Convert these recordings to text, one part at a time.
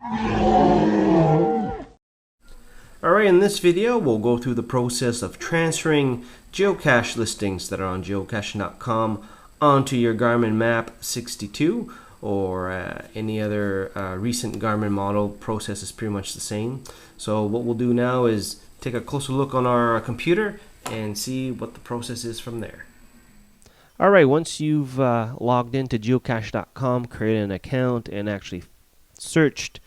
Alright, in this video we'll go through the process of transferring geocache listings that are on geocaching.com onto your Garmin Map 62 or any other recent Garmin model. Process is pretty much the same. So what we'll do now is take a closer look on our computer and see what the process is from there. Alright, once you've logged into geocache.com, created an account, and actually searched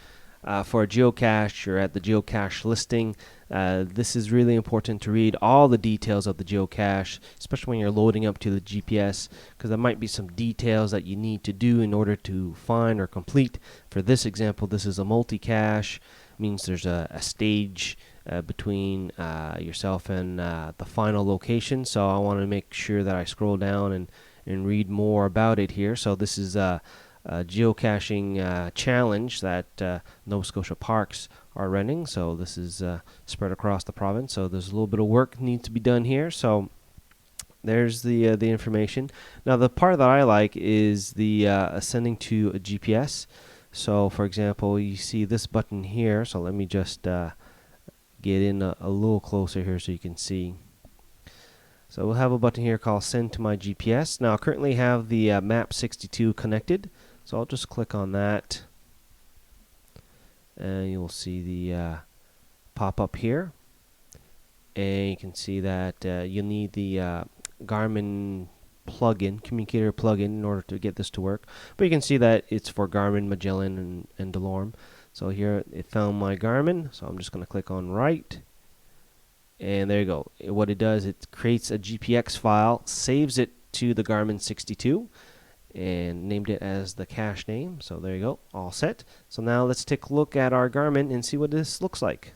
for a geocache, you're at the geocache listing. This is really important to read all the details of the geocache, especially when you're loading up to the GPS, because there might be some details that you need to do in order to find or complete. For this example, this is a multi-cache, means there's a stage between yourself and the final location. So I want to make sure that I scroll down and read more about it here. So this is a geocaching challenge that Nova Scotia parks are running. So this is spread across the province. So there's a little bit of work needs to be done here. So there's the information. Now the part that I like is the sending to a GPS. So for example, you see this button here. So let me just get in a little closer here so you can see. So we'll have a button here called Send to My GPS. Now I currently have the Map 62 connected. So I'll just click on that, and you'll see the pop up here, and you can see that you'll need the Garmin plugin, communicator plugin, in order to get this to work. But you can see that it's for Garmin, Magellan, and Delorme. So here it found my Garmin, so I'm just going to click on right, and there you go. What it does, it creates a GPX file, saves it to the Garmin 62, and named it as the cache name. So there you go, all set. So now let's take a look at our Garmin and see what this looks like.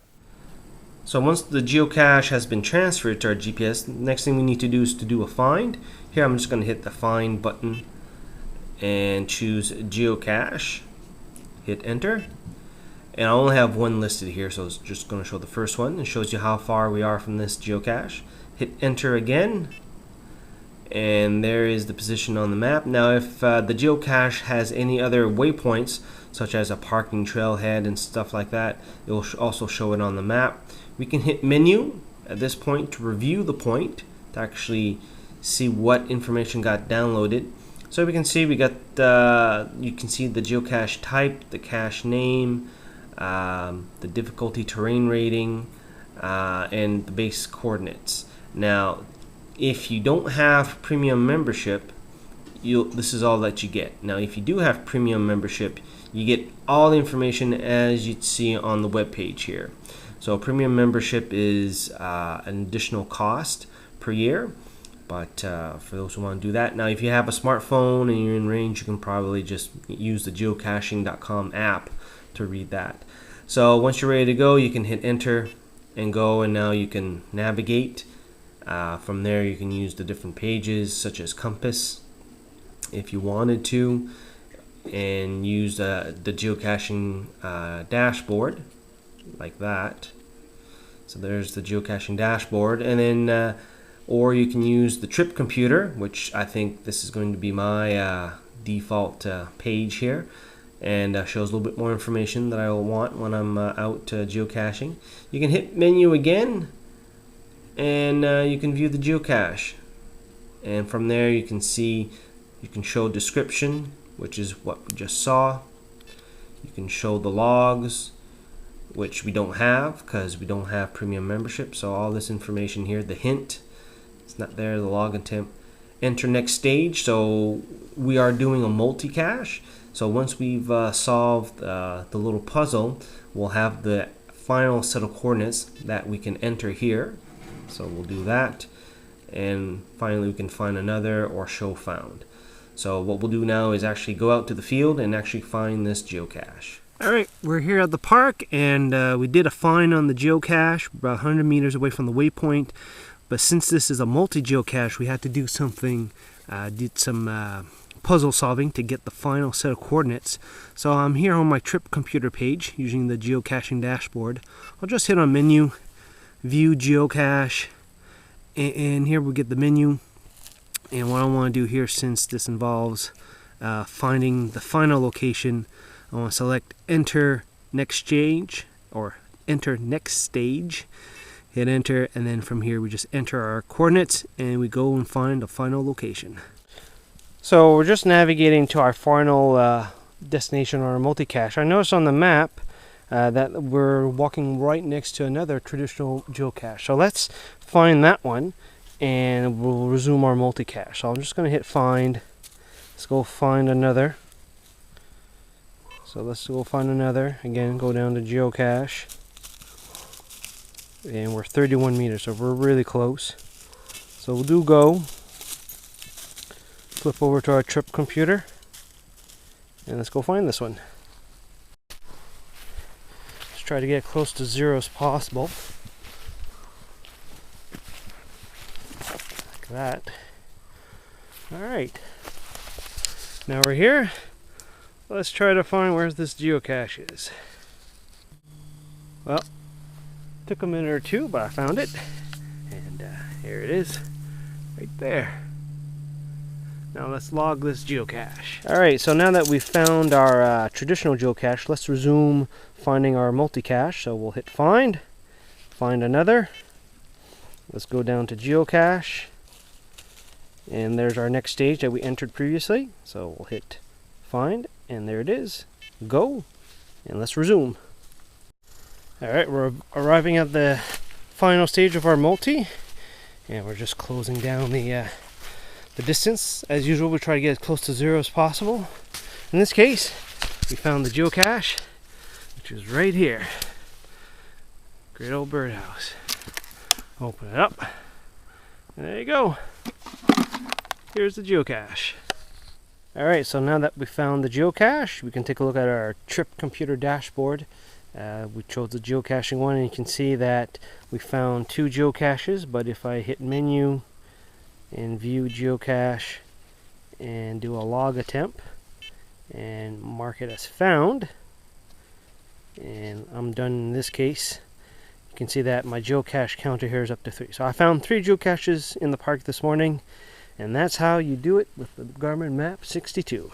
So once the geocache has been transferred to our GPS, the next thing we need to do is to do a find. Here I'm just going to hit the find button and choose geocache, hit enter, and I only have one listed here, so it's just going to show the first one. It shows you how far we are from this geocache. Hit enter again, and there is the position on the map. Now if the geocache has any other waypoints, such as a parking trailhead and stuff like that, it will also show it on the map. We can hit menu at this point to review the point, to actually see what information got downloaded. So we can see we got you can see the geocache type, the cache name, the difficulty terrain rating, and the base coordinates. Now if you don't have premium membership, this is all that you get. Now if you do have premium membership, you get all the information as you'd see on the web page here. So premium membership is an additional cost per year, but for those who want to do that. Now if you have a smartphone and you're in range, you can probably just use the geocaching.com app to read that. So once you're ready to go, you can hit enter and go, and now you can navigate. From there you can use the different pages such as compass if you wanted to, and use the geocaching dashboard like that. So there's the geocaching dashboard, and then or you can use the trip computer, which I think this is going to be my default page here, and shows a little bit more information that I will want when I'm out geocaching. You can hit menu again, and you can view the geocache, and from there you can see, you can show description, which is what we just saw. You can show the logs, which we don't have because we don't have premium membership. So all this information here, the hint, it's not there, the log attempt. Enter next stage. So we are doing a multi-cache. So once we've solved the little puzzle, we'll have the final set of coordinates that we can enter here. So we'll do that, and finally we can find another or show found. So what we'll do now is actually go out to the field and actually find this geocache. Alright, we're here at the park, and we did a find on the geocache about 100 meters away from the waypoint. But since this is a multi-geocache, we had to do something, did some puzzle solving to get the final set of coordinates. So I'm here on my trip computer page using the geocaching dashboard. I'll just hit on menu, view geocache, and here we get the menu. And what I want to do here, since this involves finding the final location, I want to select enter next change, or enter next stage. Hit enter, and then from here we just enter our coordinates and we go and find the final location. So we're just navigating to our final destination on our multi-cache. I noticed on the map that we're walking right next to another traditional geocache. So let's find that one and we'll resume our multi-cache. So I'm just going to hit find. Let's go find another. So let's go find another. Again, go down to geocache. And we're 31 meters, so we're really close. So we'll do go. Flip over to our trip computer. And let's go find this one. Let's try to get close to 0 as possible. Like that. Alright. Now we're here. Let's try to find where this geocache is. Well, took a minute or two, but I found it. And here it is. Right there. Now let's log this geocache. Alright, so now that we've found our traditional geocache, let's resume finding our multi-cache. So we'll hit find. Find another. Let's go down to geocache. And there's our next stage that we entered previously. So we'll hit find, and there it is. Go, and let's resume. Alright, we're arriving at the final stage of our multi, and we're just closing down the distance. As usual, we try to get as close to 0 as possible. In this case, we found the geocache, which is right here. Great old birdhouse. Open it up, and there you go. Here's the geocache. Alright, so now that we found the geocache, we can take a look at our trip computer dashboard. We chose the geocaching one, and you can see that we found 2 geocaches, but if I hit menu and view geocache and do a log attempt and mark it as found, and I'm done in this case, you can see that my geocache counter here is up to 3. So I found 3 geocaches in the park this morning, and that's how you do it with the Garmin Map 62.